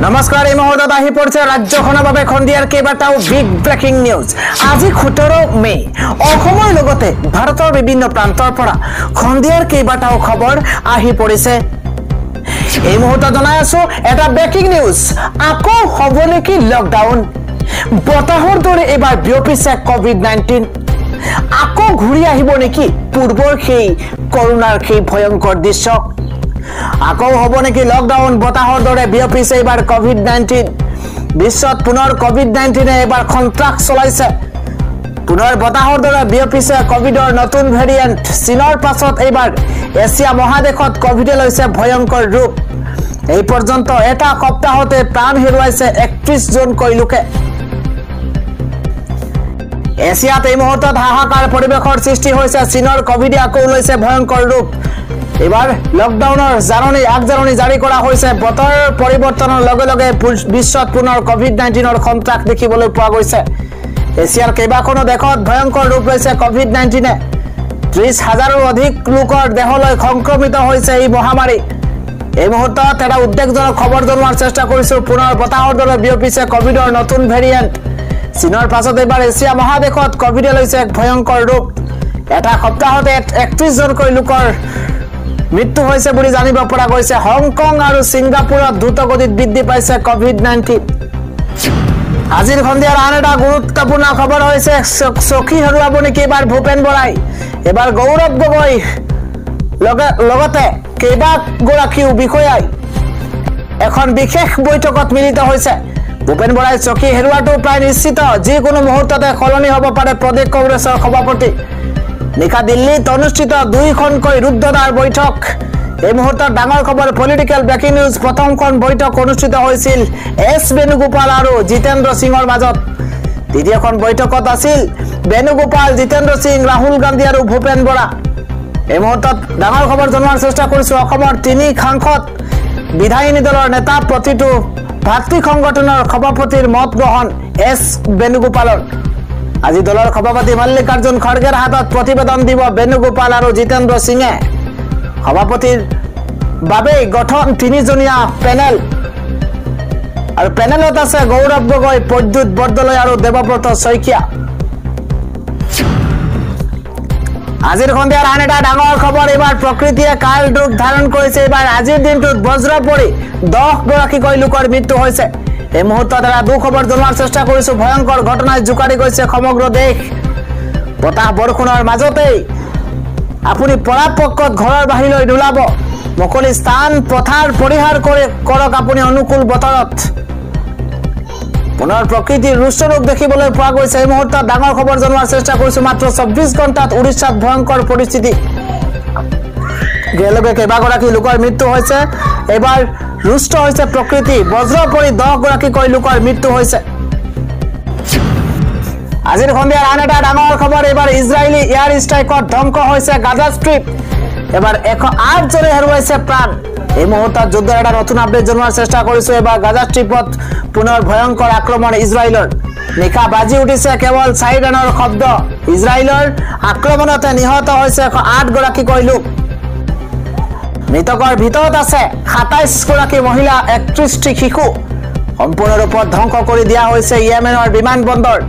নমস্কাৰ এই মুহূৰ্তত আহি পৰিছে ৰাজ্যখনৰ বাবে খন্দিয়াৰ কেইবাটাও বিগ ব্ৰেকিং নিউজ। আজি 17 মে অসমৰ লগতে ভাৰতৰ বিভিন্ন প্ৰান্তৰ পৰা খন্দিয়াৰ কেইবাটাও খবৰ আহি পৰিছে। এই মুহূৰ্তত জনাই আছো এটা ব্ৰেকিং নিউজ। আকৌ হ'ব নেকি লকডাউন? বতাহৰ দৰে এবাৰ বিয়পিছে কোভিড-19। আকৌ ঘূৰি আহিব নেকি পূৰ্বৰ সেই কৰোনাৰ সেই ভয়ংকৰ দৃশ্য? আকৌ হ'ব নেকি লকডাউন? বতাহৰ দৰে বিয়পিছে এবাৰ কোভিড-19। বিশ্বত পুনৰ কোভিড-19 এবাৰ সন্ত্ৰাস চলাইছে। পুনৰ বতাহৰ দৰে বিয়পিছে কোভিডৰ নতুন ভেৰিয়েণ্ট। চীনৰ পাছত এইবাৰ এছিয়া মহাদেশত কোভিডে লৈছে ভয়ংকৰ ৰূপ। এই পৰ্যন্ত এটা সপ্তাহতে প্ৰাণ হেৰুৱাইছে 31 জনকৈ লোকে। এছিয়াত এই মুহূৰ্তত হাহাকাৰ পৰিৱেশৰ সৃষ্টি হৈছে। চীনৰ কোভিডে আকৌ লৈছে ভয়ংকৰ ৰূপ। এবাৰ লকডাউনৰ আগজাননী জাৰি কৰা হৈছে। বতৰ পৰিৱৰ্তনৰ লগে লগে বিশ্বত পুনৰ কোভিড-19 সন্ত্ৰাস দেখিবলৈ পোৱা গৈছে। এছিয়াৰ কেইবাখনো দেশত ভয়ংকৰ ৰূপ লৈছে কোভিড-19। 30,000ৰো অধিক লোকৰ দেহলৈ সংক্ৰমিত হৈছে এই মহামাৰী। এই মুহূৰ্তত এটা উদ্বেগজনক খবৰ জনোৱাৰ চেষ্টা কৰিছো। পুনৰ বতাহৰ দৰে বিয়পিছে কোভিডৰ নতুন ভেৰিয়েণ্ট। চীনৰ পাছত এইবাৰ এছিয়া মহাদেশত কোভিডে লৈছে এক ভয়ংকৰ ৰূপ। এটা সপ্তাহতে 31 জনকৈ লোকৰ মৃত্যু হৈছে বুলি জানিব পৰা গৈছে। হংকং আৰু ছিংগাপুৰত দ্ৰুতগতিত বৃদ্ধি পাইছে কোভিড-19। আজিৰ সন্ধিয়াৰ আন এটা গুৰুত্বপূৰ্ণ খবৰ হৈছে চকী হেৰুৱাব নেকি এবাৰ ভূপেন বৰাই। এবাৰ গৌৰৱ গগৈ লগতে কেইবাগৰাকীও বিষয়াই এখন বিশেষ বৈঠকত মিলিত হৈছে। ভূপেন বৰাই চকী হেৰুৱাটো প্ৰায় নিশ্চিত। যিকোনো মুহূৰ্ততে সলনি হ'ব পাৰে প্ৰদেশ কংগ্ৰেছৰ সভাপতি। নিশা দিল্লীত অনুষ্ঠিত 2খনকৈ ৰুদ্ধদ্বাৰ বৈঠক। এই মুহূৰ্তত ডাঙৰ খবৰ পলিটিকেল ব্ৰেকিং নিউজ। প্ৰথমখন বৈঠক অনুষ্ঠিত হৈছিল এছ বেণুগোপাল আৰু জিতেন্দ্ৰ সিঙৰ মাজত। দ্বিতীয়খন বৈঠকত আছিল বেণুগোপাল, জিতেন্দ্ৰ সিং, ৰাহুল গান্ধী আৰু ভূপেন বৰা। এই মুহূৰ্তত ডাঙৰ খবৰ জনোৱাৰ চেষ্টা কৰিছো। অসমৰ 3 সাংসদ বিধায়িনী দলৰ নেতা প্ৰতিটো ভাতৃ সংগঠনৰ সভাপতিৰ মত গ্ৰহণ এছ বেণুগোপালৰ। আজি দলৰ সভাপতি মল্লিকাৰ্জুন খড়গেৰ হাতত প্ৰতিবেদন দিব বেণুগোপাল আৰু জিতেন্দ্ৰ সিঙে। সভাপতিৰ বাবে গঠন 3জনীয়া পেনেল আৰু পেনেলত আছে গৌৰৱ গগৈ, প্ৰদ্যুৎ বৰদলৈ আৰু দেৱব্ৰত শইকীয়া। আজিৰ সন্ধিয়াৰ আন এটা ডাঙৰ খবৰ। এইবাৰ প্ৰকৃতিয়ে কাল ৰূপ ধাৰণ কৰিছে। এইবাৰ আজিৰ দিনটোত বজ্ৰ পৰি 10গৰাকীকৈ লোকৰ মৃত্যু হৈছে। এই মুহূৰ্তত এটা দুখবৰ জনোৱাৰ চেষ্টা কৰিছো। ভয়ংকৰ ঘটনাই জোকাৰি গৈছে সমগ্ৰ দেশ। বতাহ বৰষুণৰ মাজতেই আপুনি পৰাপক্ষত ঘৰৰ বাহিৰলৈ নোলাব। মুকলি স্থান পথাৰ পৰিহাৰ কৰক আপুনি অনুকূল বতৰত। পুনৰ প্ৰকৃতিৰ ৰুষ্ট ৰূপ দেখিবলৈ পোৱা গৈছে। এই মুহূৰ্তত ডাঙৰ খবৰ জনোৱাৰ চেষ্টা কৰিছো। মাত্ৰ 24 ঘণ্টাত উৰিষ্যাত ভয়ংকৰ পৰিস্থিতি। একেলগে কেইবাগৰাকী লোকৰ মৃত্যু হৈছে। এইবাৰ ৰুষ্ট হৈছে প্ৰকৃতি। বজ্ৰ পৰি 10গৰাকীকৈ লোকৰ মৃত্যু হৈছে। আজিৰ সন্ধিয়াৰ আন এটা ডাঙৰ খবৰ। এইবাৰ ইজৰাইলী এয়াৰ ষ্ট্ৰাইকত ধ্বংস হৈছে গাজা ষ্ট্ৰীপ। এবাৰ 108 জনে হেৰুৱাইছে প্ৰাণ। এই মুহূৰ্তত যুদ্ধৰ এটা নতুন আপডেট জনোৱাৰ চেষ্টা কৰিছো। এবাৰ গাজা ষ্ট্ৰীপত পুনৰ ভয়ংকৰ আক্ৰমণ ইজৰাইলৰ। নিশা বাজি উঠিছে কেৱল চাইৰেনৰ শব্দ। ইজৰাইলৰ আক্ৰমণতে নিহত হৈছে 108গৰাকীকৈ লোক। মৃতকৰ ভিতৰত আছে 27গৰাকী মহিলা, 31টি শিশু। সম্পূৰ্ণৰূপত ধ্বংস কৰি দিয়া হৈছে ইয়েমেনৰ বিমান বন্দৰ।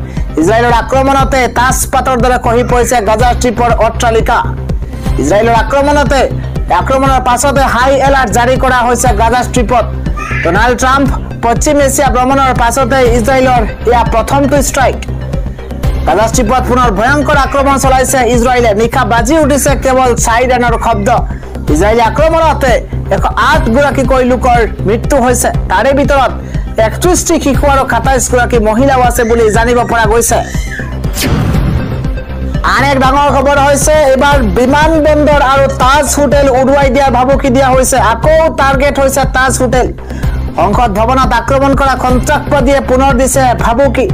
ইজৰাইলৰ আক্ৰমণতে তাজপাতৰ দৰে খহি পৰিছে গাজা ষ্ট্ৰীপৰ অট্টালিকা। ইজৰাইলৰ আক্ৰমণৰ পাছতে হাই এলাৰ্ট জাৰি কৰা হৈছে গাজা ষ্ট্ৰীপত। ডোনাল্ড ট্ৰাম্প পশ্চিম এছিয়া ভ্ৰমণৰ পাছতে ইজৰাইলৰ এয়া প্ৰথমটো ষ্ট্ৰাইক। গাজা ষ্ট্ৰীপত পুনৰ ভয়ংকৰ আক্ৰমণ চলাইছে ইজৰাইলে। নিশা বাজি উঠিছে কেৱল চাইৰেনৰ শব্দ। ইজৰাইলী আক্ৰমণতে 108গৰাকীকৈ লোকৰ মৃত্যু হৈছে। তাৰে ভিতৰত 31টি শিশু আৰু 27গৰাকী মহিলাও আছে বুলি জানিব পৰা গৈছে। আন এক ডাঙৰ খবৰ হৈছে এইবাৰ বিমান বন্দৰ আৰু তাজ হোটেল উৰুৱাই দিয়াৰ ভাবুকি দিয়া হৈছে। আকৌ টাৰ্গেট হৈছে তাজ হোটেল। সংসদ ভৱনত আক্ৰমণ কৰা সন্ত্ৰাসবাদীয়ে পুনৰ দিছে ভাবুকি।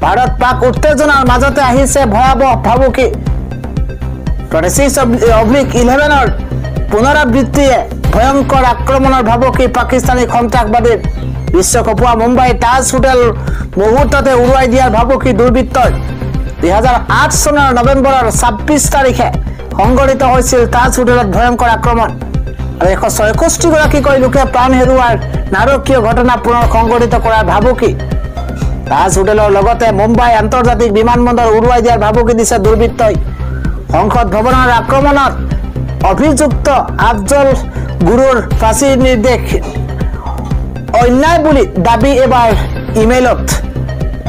ভাৰত পাক উত্তেজনাৰ মাজতে আহিছে ভয়াৱহ ভাবুকি। 26/11 পুনৰাবৃত্তিয়ে ভয়ংকৰ আক্ৰমণৰ ভাবুকি পাকিস্তানী সন্ত্ৰাসবাদীৰ। বিশ্ব কপোৱা মুম্বাই তাজ হোটেল মুহূৰ্ততে উৰুৱাই দিয়াৰ ভাবুকি দুৰ্বৃত্তৰ। 2008 চনৰ নৱেম্বৰৰ 26 তাৰিখে সংঘটিত হৈছিল তাজ হোটেলত ভয়ংকৰ আক্ৰমণ। আৰু 166 গৰাকীকৈ লোকে প্ৰাণ হেৰুৱাৰ নাৰকীয় ঘটনা পুনৰ সংঘটিত কৰাৰ ভাবুকি তাজ হোটেলৰ লগতে মুম্বাই আন্তৰ্জাতিক বিমানবন্দৰ উৰুৱাই দিয়াৰ ভাবুকি দিছে দুৰ্বৃত্তই সংসদ ভৱনৰ আক্ৰমণত অভিযুক্ত আফজল গুৰুৰ ফাঁচীৰ নিৰ্দেশ অন্যায় বুলি দাবী এবাৰ ইমেইলত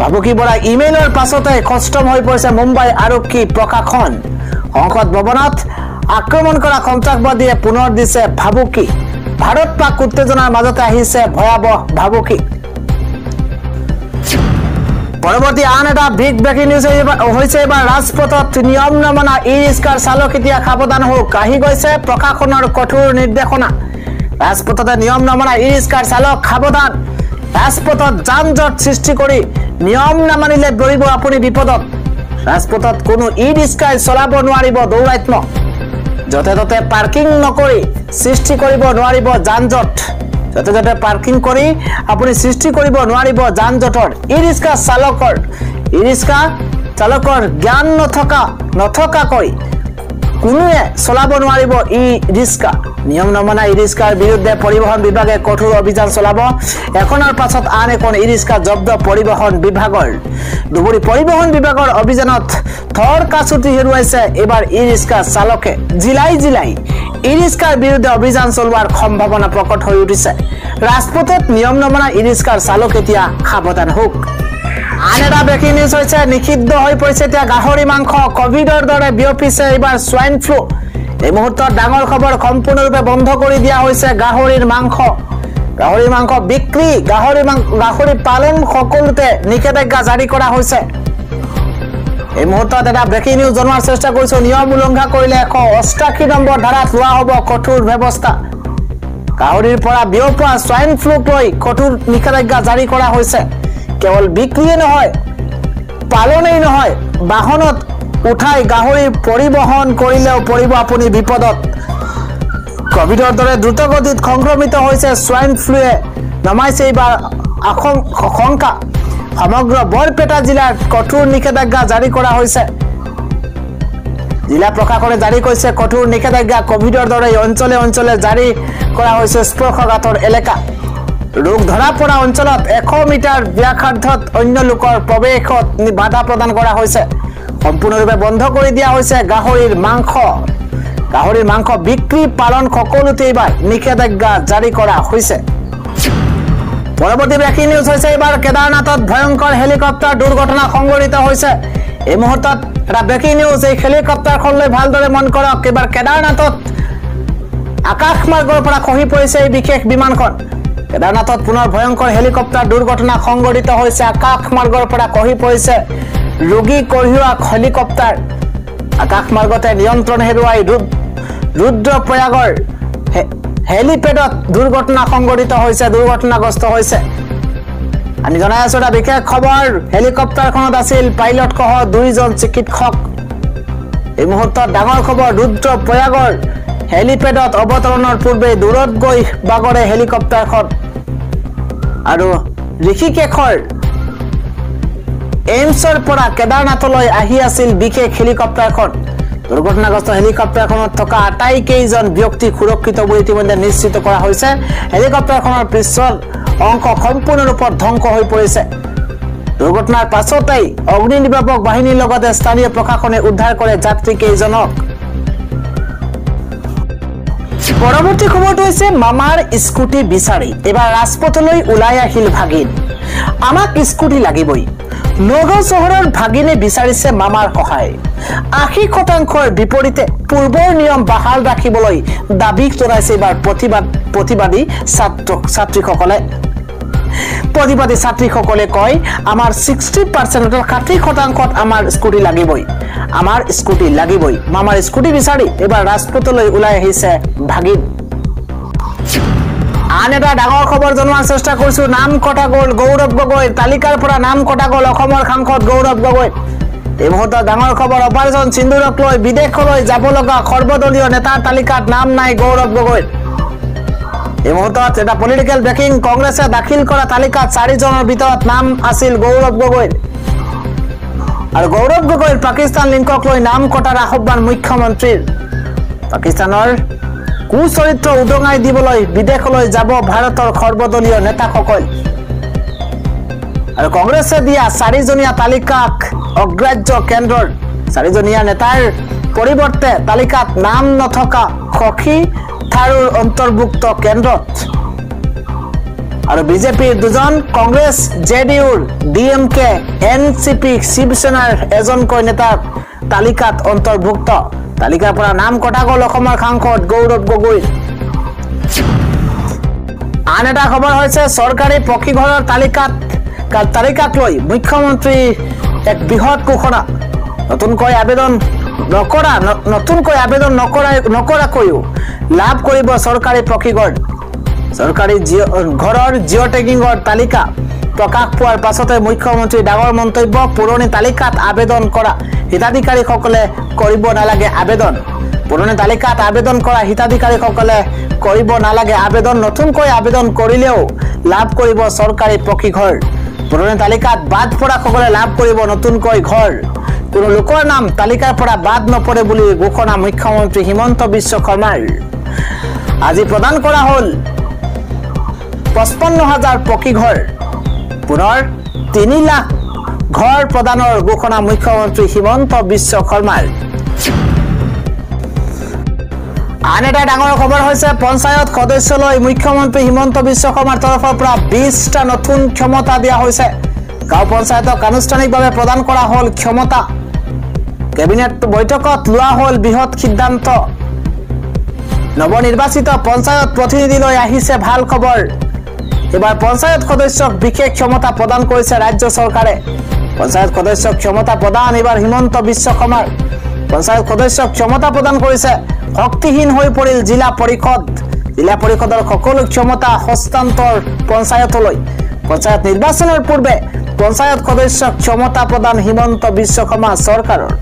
ভাবুকি বৰা ইমেইলৰ পাছতে খষ্টম হৈ পৰিছে মুম্বাই আৰক্ষী প্ৰশাসন সংসদ ভৱনত আক্ৰমণ কৰা সন্ত্ৰাসবাদীয়ে পুনৰ দিছে ভাবুকি ভাৰত পাক উত্তেজনাৰ মাজতে আহিছে ভয়াবহ ভাবুকি পৰৱৰ্তী আন এটা বিগ ব্ৰেকিং নিউজ হৈছে এবাৰ ৰাজপথত নিয়ম নমনা ই ৰিক্সাৰ চালক এতিয়া সাৱধান হওক আহি গৈছে প্ৰশাসনৰ কঠোৰ নিৰ্দেশনা ৰাজপথতে নিয়ম নমনা ই ৰিক্সাৰ চালক সাৱধান ৰাজপথত যান জঁট সৃষ্টি কৰি নিয়ম নামানিলে পৰিব আপুনি বিপদত ৰাজপথত কোনো ই ৰিক্সাই চলাব নোৱাৰিব দৌৰাত্ম যতে ততে পাৰ্কিং নকৰি সৃষ্টি কৰিব নোৱাৰিব যান জঁট যতে ততে পাৰ্কিং কৰি আপুনি সৃষ্টি কৰিব নোৱাৰিব যান জঁটৰ ই ৰিক্সা চালকৰ জ্ঞান নথকাকৈ কোনোৱে চলাব নোৱাৰিব ই ৰিক্সা নিয়ম নমনা ই ৰিক্সাৰ বিৰুদ্ধে পৰিবহণ বিভাগে কঠোৰ অভিযান চলাব এখনৰ পাছত আন এখন ই ৰিক্সা জব্দ পৰিবহণ বিভাগৰ দুবৰি পৰিবহণ বিভাগৰ অভিযানত থৰ কাছুটি হেৰুৱাইছে এবাৰ ই ৰিক্সা চালকে জিলাই ই ৰিক্সাৰ বিৰুদ্ধে অভিযান চলোৱাৰ সম্ভাৱনা প্ৰকট হৈ উঠিছে ৰাজপথত নিয়ম নমনা ই ৰিক্সাৰ চালক এতিয়া সাৱধান হওক আন এটা ব্ৰেকিং নিউজ হৈছে নিষিদ্ধ হৈ পৰিছে এতিয়া গাহৰি মাংস কোভিডৰ দৰে বিয়পিছে এবাৰ সোয়াইন ফ্লু এই মুহূৰ্তত ডাঙৰ খবৰ সম্পূৰ্ণৰূপে বন্ধ কৰি দিয়া হৈছে গাহৰিৰ মাংস বিক্ৰী গাহৰি পালন সকলোতে নিষেধাজ্ঞা জাৰি কৰা হৈছে এই মুহূৰ্তত এটা ব্ৰেকিং নিউজ জনোৱাৰ চেষ্টা কৰিছো নিয়ম উলংঘা কৰিলে 188 নম্বৰ ধাৰাত লোৱা হ'ব কঠোৰ ব্যৱস্থা গাহৰিৰ পৰা বিয়পোৱা সোয়াইন ফ্লুক লৈ কঠোৰ নিষেধাজ্ঞা জাৰি কৰা হৈছে কেৱল বিক্ৰীয়ে নহয় পালনেই নহয় বাহনত উঠাই গাহৰি পৰিবহণ কৰিলেও পৰিব আপুনি বিপদত কোভিডৰ দৰে দ্ৰুতগতিত সংক্ৰমিত হৈছে সোয়াইন ফ্লুৱে নমাইছে এইবাৰ আশংকা সমগ্ৰ বৰপেটা জিলাত কঠোৰ নিষেধাজ্ঞা জাৰি কৰা হৈছে জিলা প্ৰশাসনে জাৰি কৰিছে কঠোৰ নিষেধাজ্ঞা কোভিডৰ দৰে অঞ্চলে জাৰি কৰা হৈছে স্পৰ্শকাতৰ এলেকা ৰোগ ধৰা পৰা অঞ্চলত 100 মিটাৰ ব্যাসাৰ্ধত অন্য লোকৰ প্ৰৱেশত বাধা প্ৰদান কৰা হৈছে সম্পূৰ্ণৰূপে বন্ধ কৰি দিয়া হৈছে গাহৰিৰ মাংস বিক্ৰী পালন সকলোতে এইবাৰ নিষেধাজ্ঞা জাৰি কৰা হৈছে পৰৱৰ্তী ব্ৰেকিং নিউজ হৈছে এবাৰ কেদাৰনাথত ভয়ংকৰ হেলিকপ্টাৰ দুৰ্ঘটনা সংঘটিত হৈছে এই মুহূৰ্তত এটা ব্ৰেকিং নিউজ এই হেলিকপ্টাৰখনলৈ ভালদৰে মন কৰক এবাৰ কেদাৰনাথত আকাশমাৰ্গৰ পৰা খহি পৰিছে এই বিশেষ বিমানখন কেদাৰনাথত পুনৰ ভয়ংকৰ হেলিকপ্টাৰ দুৰ্ঘটনা সংঘটিত হৈছে আকাশমাৰ্গৰ পৰা খহি পৰিছে ৰোগী কঢ়িওৱা হেলিকপ্টাৰ আকাশমাৰ্গতে নিয়ন্ত্ৰণ হেৰুৱাই ৰুদ্ৰপ্ৰয়াগৰ হেলিপেডত দুৰ্ঘটনা সংঘটিত হৈছে দুৰ্ঘটনাগ্ৰস্ত হৈছে আমি জনাই আছো এটা বিশেষ খবৰ হেলিকপ্টাৰখনত আছিল পাইলট সহ 2 জন চিকিৎসক এই মুহূৰ্তত ডাঙৰ খবৰ ৰুদ্ৰপ্ৰয়াগৰ হেলিপেডত অৱতৰণৰ পূৰ্বে দূৰত গৈ বাগৰে হেলিকপ্টাৰখন আৰু ঋষিকেশৰ এইমছৰ পৰা কেদাৰনাথলৈ আহি আছিল বিশেষ হেলিকপ্টাৰখন দুৰ্ঘটনাগ্ৰস্ত হেলিকপ্টাৰখনত থকা আটাইকেইজন ব্যক্তি সুৰক্ষিত বুলি ইতিমধ্যে নিশ্চিত কৰা হৈছে হেলিকপ্টাৰখনৰ পিছৰ অংশ সম্পূৰ্ণৰূপে ধ্বংস হৈ পৰিছে দুৰ্ঘটনাৰ পাছতেই অগ্নি নিৰ্বাপক বাহিনীৰ লগতে স্থানীয় প্ৰশাসনে উদ্ধাৰ কৰে যাত্ৰীকেইজনক পৰৱৰ্তী খবৰটো হৈছে মামাৰ স্কুটি বিচাৰি এবাৰ ৰাজপথলৈ ওলাই আহিল ভাগিন আমাক স্কুটি লাগিবই নগাঁও চহৰৰ ভাগিনে বিচাৰিছে মামাৰ সহায় 80% বিপৰীতে পূৰ্বৰ নিয়ম বাহাল ৰাখিবলৈ দাবী জনাইছে এবাৰ প্ৰতিবাদী ছাত্ৰীসকলে কয় আমাৰ 60% 60% আমাৰ স্কুটি লাগিবই মামাৰ স্কুটি বিচাৰি এবাৰ ৰাজপথলৈ ওলাই আহিছে ভাগিন আন এটা ডাঙৰ খবৰ জনোৱাৰ চেষ্টা কৰিছো নাম কটা গ'ল গৌৰৱ গগৈ তালিকাৰ পৰা নাম কটা গ'ল অসমৰ সাংসদ গৌৰৱ গগৈ এই মুহূৰ্তত ডাঙৰ খবৰ অপাৰেশ্যন সিন্দুৰক লৈ বিদেশলৈ যাব লগা সৰ্বদলীয় নেতাৰ তালিকাত নাম নাই গৌৰৱ গগৈ এই মুহূৰ্তত এটা পলিটিক্যাল ব্ৰেকিং কংগ্ৰেছে দাখিল কৰা তালিকাত 4 জনৰ ভিতৰত নাম আছিল গৌৰৱ গগৈ আৰু গৌৰৱ গগৈৰ পাকিস্তান লিংকক লৈ নাম কটাৰ আহ্বান মুখ্যমন্ত্ৰীৰ পাকিস্তানৰ কুচৰিত্ৰ উদঙাই দিবলৈ বিদেশলৈ যাব ভাৰতৰ সৰ্বদলীয় নেতাসকল আৰু কংগ্ৰেছে দিয়া 4জনীয়া তালিকাক অগ্ৰাহ্য কেন্দ্ৰৰ 4জনীয়া নেতাৰ পৰিৱৰ্তে তালিকাত নাম নথকা খখী থাৰুৰ অন্তৰ্ভুক্ত কেন্দ্ৰত আৰু বিজেপিৰ 2জন কংগ্ৰেছ জেডিউৰ ডিএমকে এনসিপি শিৱসেনাৰ এজনকৈ নেতাৰ তালিকাত অন্তৰ্ভুক্ত তালিকাৰ পৰা নাম কটা গ'ল অসমৰ সাংসদ গৌৰৱ গগৈ আন এটা খবৰ হৈছে চৰকাৰী পক্ষীঘৰৰ তালিকাক লৈ মুখ্যমন্ত্ৰী এক বৃহৎ ঘোষণা নতুনকৈ আবেদন নকৰাকৈও লাভ কৰিব চৰকাৰী পক্ষীঘৰ চৰকাৰী ঘৰৰ জিঅ' টেগিঙৰ তালিকা প্ৰকাশ পোৱাৰ পাছতে মুখ্যমন্ত্ৰী ডাঙৰ মন্তব্য পুৰণি তালিকাত আবেদন কৰা হিতাধিকাৰীসকলে কৰিব নালাগে আবেদন পুৰণি তালিকাত আবেদন কৰা হিতাধিকাৰীসকলে কৰিব নালাগে আবেদন নতুনকৈ আবেদন কৰিলেও লাভ কৰিব চৰকাৰী পক্ষীঘৰ পুৰণি তালিকাত বাদ পৰাসকলে লাভ কৰিব নতুনকৈ ঘৰ কোনো লোকৰ নাম তালিকাৰ পৰা বাদ নপৰে বুলি ঘোষণা মুখ্যমন্ত্ৰী হিমন্ত বিশ্ব শৰ্মাৰ আজি প্ৰদান কৰা হ'ল 55,000 পক্ষীঘৰ পুনৰ 3 লাখ ঘৰ প্ৰদানৰ ঘোষণা মুখ্যমন্ত্ৰী হিমন্ত বিশ্ব শৰ্মাৰ আন এটা ডাঙৰ খবৰ হৈছে পঞ্চায়ত সদস্যলৈ মুখ্যমন্ত্ৰী হিমন্ত বিশ্ব শৰ্মাৰ তৰফৰ পৰা 20টা নতুন ক্ষমতা দিয়া হৈছে গাঁও পঞ্চায়তক আনুষ্ঠানিকভাৱে প্ৰদান কৰা হ'ল ক্ষমতা কেবিনেট বৈঠকত লোৱা হ'ল বৃহৎ সিদ্ধান্ত নৱনিৰ্বাচিত পঞ্চায়ত প্ৰতিনিধিলৈ আহিছে ভাল খবৰ এবাৰ পঞ্চায়ত সদস্যক বিশেষ ক্ষমতা প্ৰদান কৰিছে ৰাজ্য চৰকাৰে পঞ্চায়ত সদস্যক ক্ষমতা প্ৰদান এবাৰ হিমন্ত বিশ্ব শৰ্মাৰ পঞ্চায়ত সদস্যক ক্ষমতা প্ৰদান কৰিছে শক্তিহীন হৈ পৰিল জিলা পৰিষদৰ সকলো ক্ষমতা হস্তান্তৰ পঞ্চায়তলৈ পঞ্চায়ত নিৰ্বাচনৰ পূৰ্বে পঞ্চায়ত সদস্যক ক্ষমতা প্ৰদান হিমন্ত বিশ্ব শৰ্মা চৰকাৰৰ